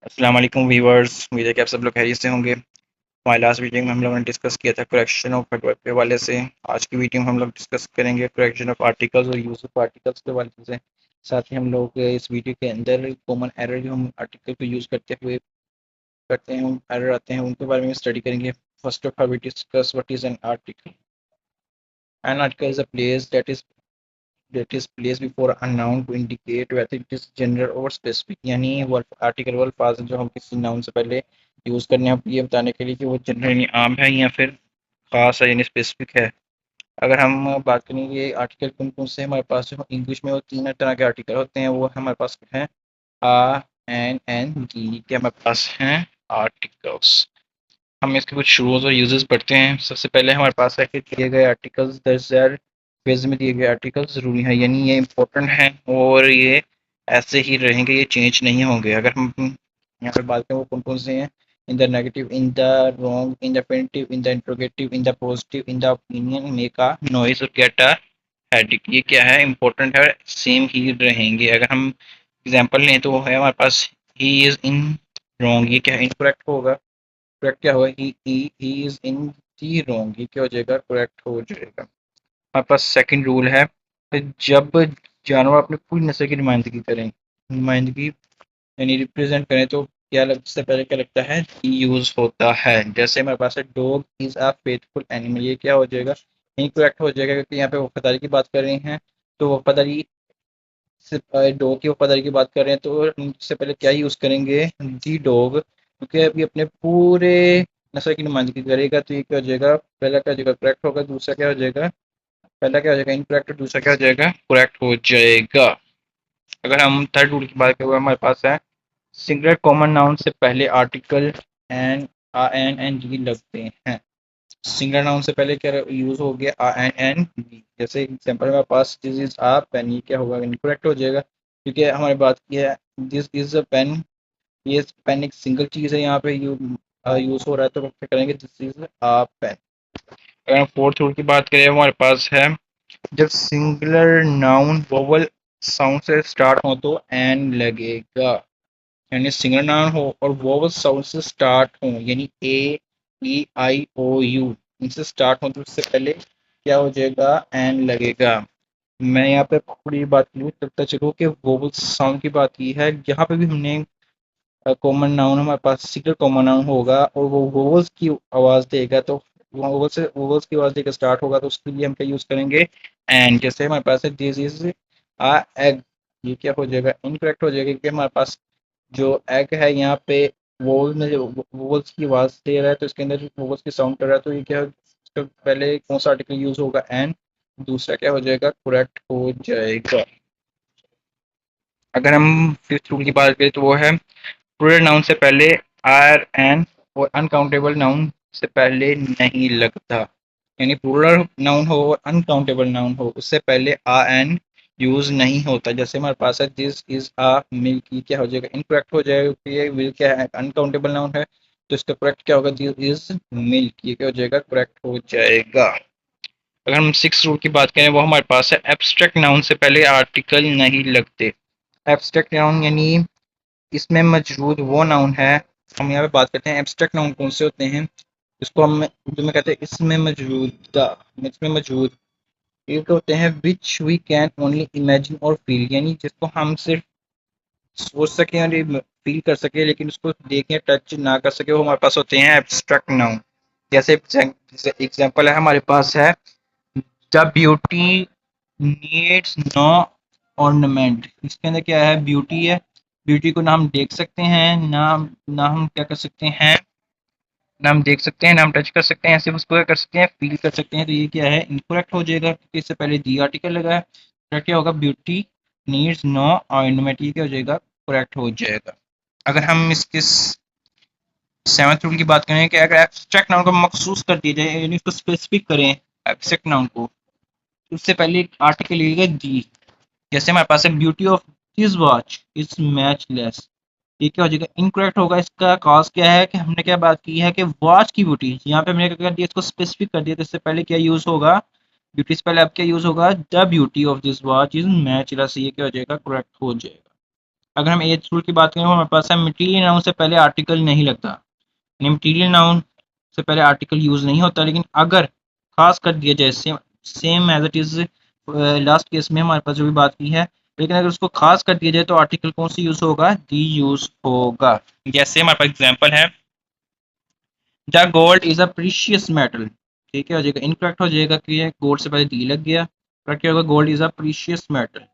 अस्सलाम वालेकुम व्यूअर्स। उम्मीद है कि आप सब लोग खैरियत से होंगे। हमारे लास्ट वीडियो में हम लोगों ने डिस्कस किया था करेक्शन ऑफ वर्ड के हवाले से। आज की वीडियो में हम लोग डिस्कस करेंगे करेक्शन ऑफ आर्टिकल्स और यूज ऑफ आर्टिकल्स के हवाले से। साथ ही हम लोग इस वीडियो के अंदर कॉमन एरर जो हम आर्टिकल को यूज़ करते हुए करते हैं, एरर आते हैं, उनके बारे में स्टडी करेंगे। First of all we discuss what is an article. An article is a place that is placed before a noun to indicate whether it is general or specific। यानी वो आर्टिकल वो अल्फाज हैं जो हम किसी नाउन से पहले यूज़ करने हैं ये बताने के लिए कि वो जनरल यानी आम है या फिर ख़ास है यानी स्पेसिफिक है। अगर हम बात करेंगे आर्टिकल कौन कौन से हमारे पास जो इंग्लिश में वो तीन तरह के आर्टिकल होते हैं, वो हमारे पास हैं आ एन डी के हमारे पास हैं आर्टिकल्स। हम इसके कुछ रूल्स और यूजेस पढ़ते हैं। सबसे पहले हमारे पास है कि दिए गए आर्टिकल्स दर्ज फेज में दिए गए आर्टिकल्स ज़रूरी है, यानी ये इंपॉर्टेंट हैं और ये ऐसे ही रहेंगे, ये चेंज नहीं होंगे। अगर हम यहाँ पर बात करें वो कौन कौन से हैं, in the negative, in the wrong, in the affirmative, in the interrogative, in the positive, in the opinion, make a noise और गेट अ हेडिक। ये क्या है, इंपॉर्टेंट है, सेम ही रहेंगे। अगर हम एग्जाम्पल लें तो वो है हमारे पास ही इज़ इन रॉन्ग। ये क्या है, इनकरेक्ट होगा। करेक्ट क्या होगा, he is in the wrong. ये क्या हो जाएगा, करेक्ट हो जाएगा। हमारे पास सेकंड रूल है कि जब जानवर अपनी पूरी नस्ल की नुमाइंदगी करें, नुमाइंदगी यानी रिप्रेजेंट करें, तो क्या सबसे पहले क्या लगता है, यूज होता है। जैसे हमारे पास है dog is a faithful animal. ये क्या हो जाएगा, इनकरेक्ट हो जाएगा, क्योंकि यहाँ पे वफादारी की बात कर रहे हैं। तो वफादारी से डॉग की वफादारी की बात कर रहे हैं तो हम इससे पहले क्या यूज़ करेंगे, दी डॉग, क्योंकि अभी अपने पूरे नस्ल की नुमाइंदगी करेगा। तो ये क्या हो जाएगा, पहला क्या हो जाएगा, करेक्ट होगा। दूसरा क्या हो जाएगा, पहला क्या हो जाएगा, इनकरेक्ट, और दूसरा क्या हो जाएगा, करेक्ट हो जाएगा। अगर हम थर्ड रूल की बात करें, हमारे पास है सिंगुलर कॉमन नाउन से पहले आर्टिकल एन जी लगते हैं। सिंगुलर नाउन से पहले क्या यूज हो गया, आ एन बी। जैसे एग्जांपल मेरे पास दिस इज आ पेन, ये क्या होगा, इनकरेक्ट हो जाएगा, क्योंकि हमारे बात की है दिस इज अ पेन। ये पेन एक सिंगल चीज है, यहाँ पे यूज हो रहा है, तो क्या करेंगे, दिस इज आ पेन। अगर हम फोर्थ रूल की बात करें, हमारे पास है जब सिंगुलर नाउन वोवल साउंड से स्टार्ट हो तो एन लगेगा। यानी सिंगल नाउन हो और वोवल साउंड से स्टार्ट हो, यानी ए ई आई ओ यू, इनसे स्टार्ट हो, तो उससे पहले क्या हो जाएगा, एन लगेगा। मैं यहाँ पे पूरी बात क्लियर करता चलूँ कि वोवल साउंड की बात की है। यहाँ पे भी हमने कॉमन नाउन, हमारे पास सिंगल कॉमन नाउन होगा और वो वोवल्स की आवाज़ देगा, तो वोवल्स की आवाज़ देकर स्टार्ट होगा, तो उसके लिए हम क्या यूज़ करेंगे, एंड। जैसे हमारे पास है दिस इज आ एग, ये क्या हो जाएगा, इनकरेक्ट हो जाएगा, क्योंकि हमारे पास जो एग है यहाँ पे वोवल में जो वोवल्स की आवाज़ दे रहा है, तो इसके अंदर वोवल्स की साउंड कर रहा है, तो ये क्या, इसका पहले कौन सा आर्टिकल यूज़ होगा, एन। दूसरा क्या हो जाएगा, करेक्ट हो जाएगा। अगर हम फिफ्थ रूल की बात करें तो वो है प्लूरल नाउन से पहले आर एन और अनकाउंटेबल नाउन से पहले नहीं लगता। यानी प्लूरल नाउन हो और अनकाउंटेबल नाउन हो, उससे पहले आ एन यूज नहीं होता। जैसे हमारे पास है दिस इज आ मिल्क, ये क्या हो जाएगा, इनकरेक्ट हो जाएगा, क्योंकि ये मिल्क क्या है, अनकाउंटेबल नाउन है, तो इसका करेक्ट क्या होगा, दिस इज मिल्क, ये क्या हो जाएगा, करेक्ट हो जाएगा। अगर हम सिक्स रूल की बात करें, वो हमारे पास है एब्स्ट्रैक्ट नाउन से पहले आर्टिकल नहीं लगते। एब्स्ट्रैक्ट नाउन यानी इसमें मौजूद वो नाउन है, हम यहाँ पे बात करते हैं एब्स्ट्रैक्ट नाउन कौन से होते हैं, इसको हम उर्दू में कहते हैं इसमें मौजूदा, इसमें मौजूद। ये तो होते हैं which we can only imagine और फील, यानी जिसको हम सिर्फ सोच सकें और फील कर सके, लेकिन उसको देखें टच ना कर सके, वो हमारे पास होते हैं एब्स्ट्रैक्ट नाउन। जैसे एग्जाम्पल है हमारे पास है the beauty needs no ornament. इसके अंदर क्या है, ब्यूटी है, ब्यूटी को ना हम देख सकते हैं, ना हम क्या कर सकते हैं, ना हम देख सकते हैं, ना हम टच कर सकते हैं, सिर्फ उसको क्या कर सकते हैं, फील कर सकते हैं। तो ये क्या है, इनकरेक्ट हो जाएगा, क्योंकि इससे पहले दी आर्टिकल लगा है। करेक्ट क्या होगा, ब्यूटी नीड्स नो ऑर्नामेंट, ये क्या हो जाएगा, करेक्ट हो जाएगा। अगर हम इसके सेवंथ रूल की बात करें कि अगर एब्स्ट्रैक्ट नाउन को मखसूस कर दिया जाए, यानी उसको स्पेसिफिक करें एब्स्ट्रैक्ट नाउन को, तो उससे पहले एक आर्टिकल लगेगा दी। जैसे हमारे पास है beauty of this watch is matchless, ये क्या हो जाएगा, इनकरेक्ट होगा। इसका कॉज क्या है कि हमने क्या बात की है कि वॉच की ब्यूटी, यहाँ पे हमने क्या कर दिया, इसको स्पेसिफिक कर दिया, तो इससे पहले क्या यूज होगा, ब्यूटी से पहले अब क्या यूज होगा, the beauty of this watch is matchless, ये क्या हो जाएगा, करेक्ट हो जाएगा। अगर हम एज रूल की बात करें, हमारे पास है मटीरियल नाउन से पहले आर्टिकल नहीं लगता, यानी मटीरियल नाउन से पहले आर्टिकल यूज नहीं होता, लेकिन अगर खास कर दिया जाए same as it is last case में हमारे पास जो भी बात की है, लेकिन अगर उसको खास कर दिया जाए तो आर्टिकल कौन सी यूज होगा, दी यूज होगा। जैसे हमारे पास एग्जांपल है, the gold is a precious metal, ठीक है, हो जाएगा इनकरेक्ट, हो जाएगा कि गोल्ड से पहले दी लग गया, करेक्ट होगा gold is a precious metal.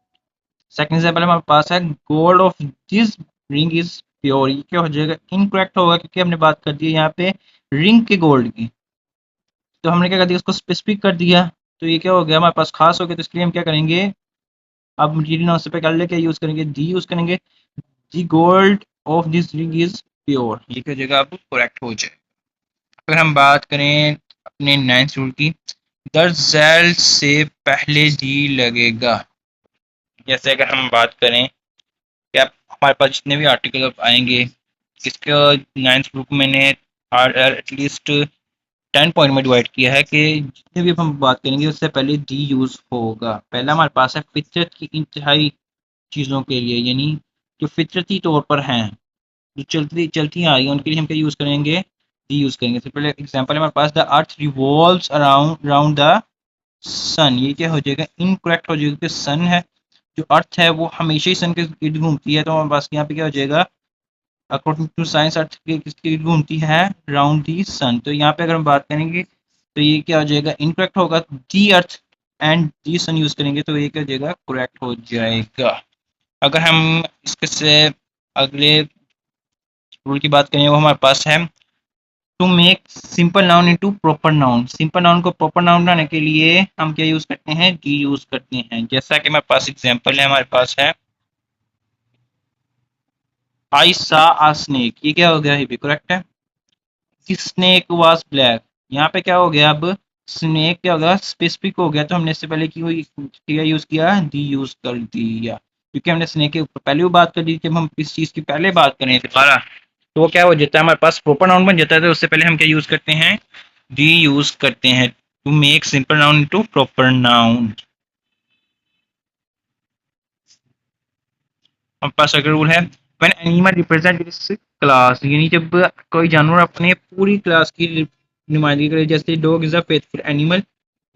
Second example हमारे पास है, gold of this ring is pure, ये क्या हो जाएगा, इनकरेक्ट होगा, क्योंकि हमने बात कर दी है यहाँ पे रिंग के गोल्ड की, तो हमने क्या कर दिया, उसको स्पेसिफिक कर दिया, तो ये क्या हो गया, हमारे पास खास हो गया, तो इसके लिए हम क्या करेंगे, अब मटीरियल नाउन से पे कर ले क्या यूज करेंगे, दी यूज करेंगे, दी gold of this ring is pure, ये क्या हो जाएगा, अब करेक्ट हो जाए। अगर हम बात करें अपने नाइन्थ रूल की, द जेल से पहले दी लगेगा, जैसे अगर हम बात करें कि आप हमारे पास जितने भी आर्टिकल आएंगे, इसका नाइन्थ रूल को मैंने एटलीस्ट 10 पॉइंट में डिवाइड किया है कि जितने भी हम बात करेंगे उससे पहले दी यूज होगा। पहला हमारे पास है फितरत की इंतहाई चीज़ों के लिए, यानी जो फितरती तौर पर हैं, जो चलती चलती आ रही हैं, उनके लिए हम क्या यूज़ करेंगे, दी यूज़ करेंगे। सबसे पहले एग्जांपल है हमारे पास, the earth revolves around around the sun, ये क्या हो जाएगा, इनकरेक्ट हो जाएगा, कि सन है, जो अर्थ है वो हमेशा ही सन के इर्द घूमती है, तो हमारे पास यहाँ पे क्या हो जाएगा, अकॉर्डिंग टू साइंस अर्थ के किसके इर्द घूमती है, राउंड दी सन। तो यहाँ पे अगर हम बात करेंगे तो ये क्या हो जाएगा, इनकरेक्ट होगा, दी earth and the sun use करेंगे, तो ये क्या हो जाएगा, करेक्ट हो जाएगा। अगर हम इसके से अगले रूल की बात करें, वो हमारे पास है, to make simple noun into proper noun, simple noun को प्रॉपर नाउन बनाने के लिए हम क्या यूज करते हैं, डी यूज करते हैं। जैसा कि हमारे पास एग्जांपल है, हमारे पास है, आई सा आ स्नेक, ये क्या हो गया, ये भी करेक्ट है। स्नेक वाज ब्लैक, यहाँ पे क्या हो गया, अब स्नेक क्या होगा, स्पेसिफिक हो गया, तो हमने इससे पहले की हुई क्या यूज किया, दी यूज कर दिया, क्योंकि हमने स्नेक के ऊपर पहले भी बात कर दी, जब हम इस चीज की पहले बात करें दोबारा, तो वो क्या हो जाता है, हमारे पास प्रॉपर नाउन बन जाता है, तो उससे पहले हम क्या यूज करते हैं, दी यूज करते हैं, to make simple noun into proper noun. हमारे पास अगर रूल है, when animal represent its class, यानी जब कोई जानवर अपने पूरी क्लास की नुमाइंदगी करे, जैसे dog is a faithful animal,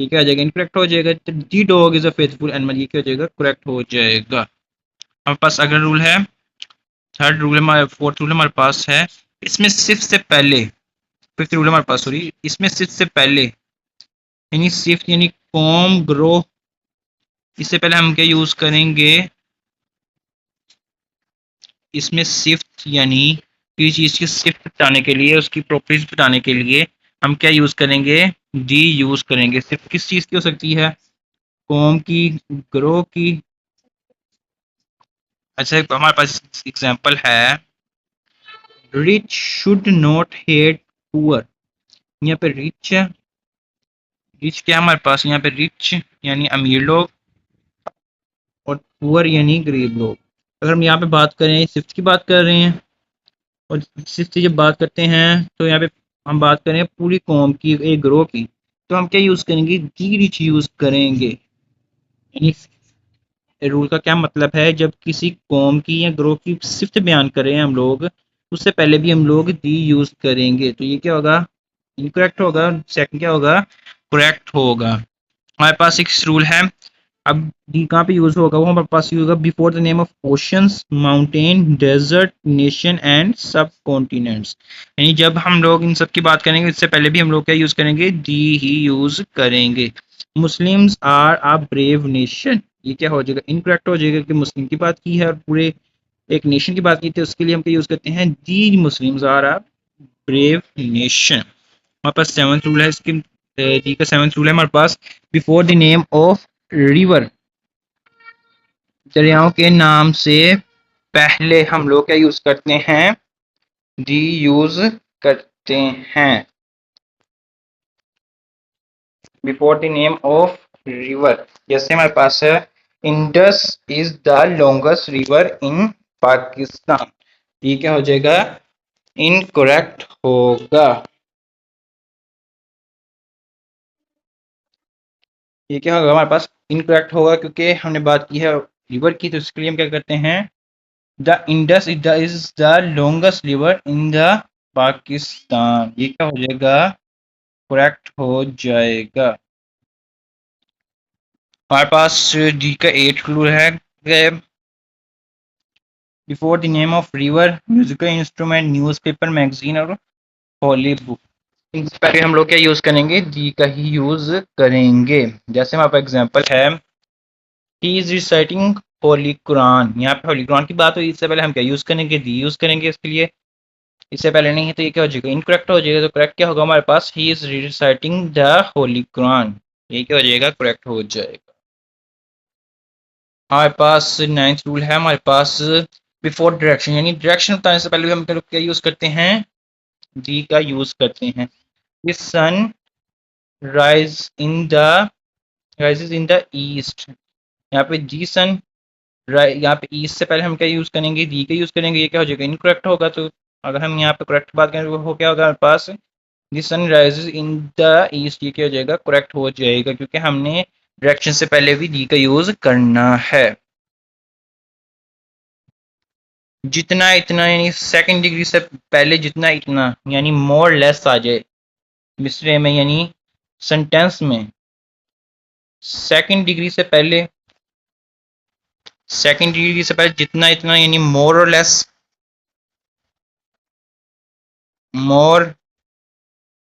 ये क्या हो जाएगा, इनकरेक्ट हो जाएगा, the dog is a faithful animal, ये क्या हो जाएगा, करेक्ट हो जाएगा। हमारे पास अगर रूल है, थर्ड रूल हमारे, फोर्थ रूल हमारे पास है, इसमें सिर्फ से पहले, फिफ्थ रूल हमारे पास, सॉरी, इसमें सिर्फ से पहले, यानी सिर्फ यानी कॉम ग्रो, इससे पहले हम क्या यूज करेंगे, इसमें सिफ्ट यानी किसी चीज की सिफ्ट बताने के लिए, उसकी प्रॉपर्टीज बताने के लिए हम क्या यूज करेंगे, डी यूज करेंगे। सिर्फ किस चीज की हो सकती है, कॉम की, ग्रो की। अच्छा, हमारे पास एग्जांपल है, rich should not hate poor, यहाँ पे रिच है, रिच क्या है हमारे पास यहाँ पे, रिच यानी अमीर लोग, और पुअर यानी गरीब लोग। अगर हम यहाँ पे बात करें, सिफ्ट की बात कर रहे हैं, और सिर्फ जब बात करते हैं तो यहाँ पे हम बात करें पूरी कौम की, एक ग्रोह की, तो हम क्या यूज करेंगे, दी रिच यूज करेंगे। यानी रूल का क्या मतलब है, जब किसी कौम की या ग्रोह की सिफ्त बयान करें हम लोग, उससे पहले भी हम लोग दी यूज करेंगे, तो ये क्या होगा, इनकरेक्ट होगा, सेकंड क्या होगा, करेक्ट होगा। हमारे पास एक रूल है, अब डी कहाँ पे यूज होगा, वो हमारे पास यूज होगा before the name of oceans, mountain, desert, nation and subcontinents, यानी जब हम लोग इन सब की बात करेंगे, इससे पहले भी हम लोग क्या यूज करेंगे, दी ही यूज करेंगे। Muslims are a brave nation, ये क्या हो जाएगा, इनकरेक्ट हो जाएगा, कि मुस्लिम की बात की है और पूरे एक नेशन की बात की थी, उसके लिए हम क्या यूज करते हैं, the Muslims are a brave nation. हमारे पास सेवंथ रूल है, इसकी डी का सेवंथ रूल है हमारे पास, before the name of river, दरियाओं के नाम से पहले हम लोग क्या यूज करते हैं, दी यूज करते हैं, before the name of river. जैसे हमारे पास है, Indus is the longest river in Pakistan, ये क्या हो जाएगा, इनकरेक्ट होगा, ये क्या होगा हमारे पास, इनकरेक्ट होगा, क्योंकि हमने बात की है रिवर की, तो इसके लिए हम क्या करते हैं, the Indus is the longest river in the Pakistan. ये क्या हो जाएगा? करेक्ट हो जाएगा। हमारे पास डी का 8 क्लू है। Before the name of river, musical instrument, newspaper, magazine और होली बुक। इनसे पहले हम लोग क्या यूज करेंगे? दी का ही यूज करेंगे। जैसे हमारे पास एग्जांपल है, ही इज रिसाइटिंग होली कुरान। यहाँ पे होली कुरान की बात हुई, इससे पहले हम क्या यूज करेंगे? दी यूज करेंगे इसके लिए। इससे पहले नहीं है तो ये क्या हो जाएगा? इनकरेक्ट हो जाएगा। तो करेक्ट क्या होगा हमारे पास? He is reciting the holy Quran. ये क्या हो जाएगा? करेक्ट हो जाएगा। हमारे पास नाइन्थ रूल है हमारे पास, बिफोर डायरेक्शन, यानी डायरेक्शन बताने से पहले हम क्या यूज करते हैं? दी का यूज करते हैं। The sun rise in the rises in the east। यहाँ पे दी सन, यहाँ पे ईस्ट से पहले हम क्या यूज करेंगे? दी का यूज करेंगे। ये क्या हो जाएगा? इनकरेक्ट होगा। तो अगर हम यहाँ पे करेक्ट बात करें तो वो क्या होगा हमारे पास? The sun rises in the east. ये क्या हो जाएगा? करेक्ट हो जाएगा, क्योंकि हमने डायरेक्शन से पहले भी दी का यूज करना है। जितना इतना, यानी सेकंड डिग्री से पहले जितना इतना, यानी मोर लेस आ जाए मिसरे में, यानी सेंटेंस में सेकंड डिग्री से पहले, सेकंड डिग्री से पहले जितना इतना, यानी मोर और लेस, मोर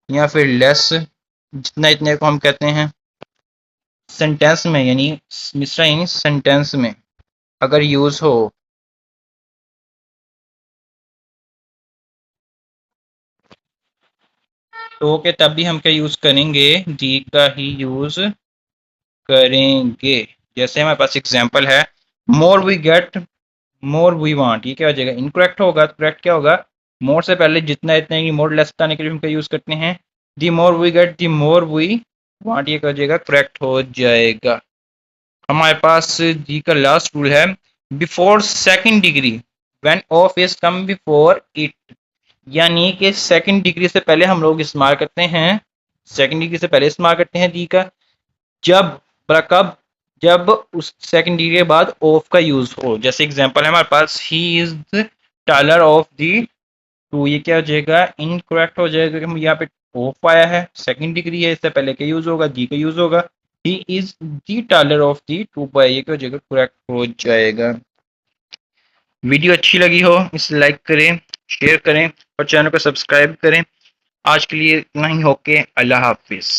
या फिर लेस, जितना इतने को हम कहते हैं सेंटेंस में, यानी मिसरा यानी सेंटेंस में अगर यूज हो तो के तब भी हम क्या यूज करेंगे? दी का ही यूज करेंगे। जैसे हमारे पास एग्जांपल है, more we get more we want. ये क्या हो जाएगा? इनकरेक्ट होगा। तो करेक्ट क्या होगा? मोर से पहले जितना इतना, मोर लेस बताने के लिए हम क्या यूज करते हैं? The more we get the more we want. ये क्या हो जाएगा? करेक्ट हो जाएगा। हमारे पास दी का लास्ट रूल है, before second degree when of is come before it. यानी कि सेकंड डिग्री से पहले हम लोग इस्तेमाल करते हैं, सेकंड डिग्री से पहले इस्तेमाल करते हैं दी का, जब कब? जब उस सेकंड डिग्री के बाद ऑफ का यूज हो। जैसे एग्जांपल है हमारे पास, he is the taller of the two. ये क्या हो जाएगा? इनकरेक्ट हो जाएगा, क्योंकि हम यहाँ पे ऑफ आया है, सेकंड डिग्री है, इससे पहले क्या यूज होगा? दी का यूज होगा। He is the taller of the two boy. ये क्या हो जाएगा? करेक्ट हो जाएगा। वीडियो अच्छी लगी हो इसे लाइक करें, शेयर करें और चैनल को सब्सक्राइब करें। आज के लिए इतना ही। होके अल्लाह हाफिज।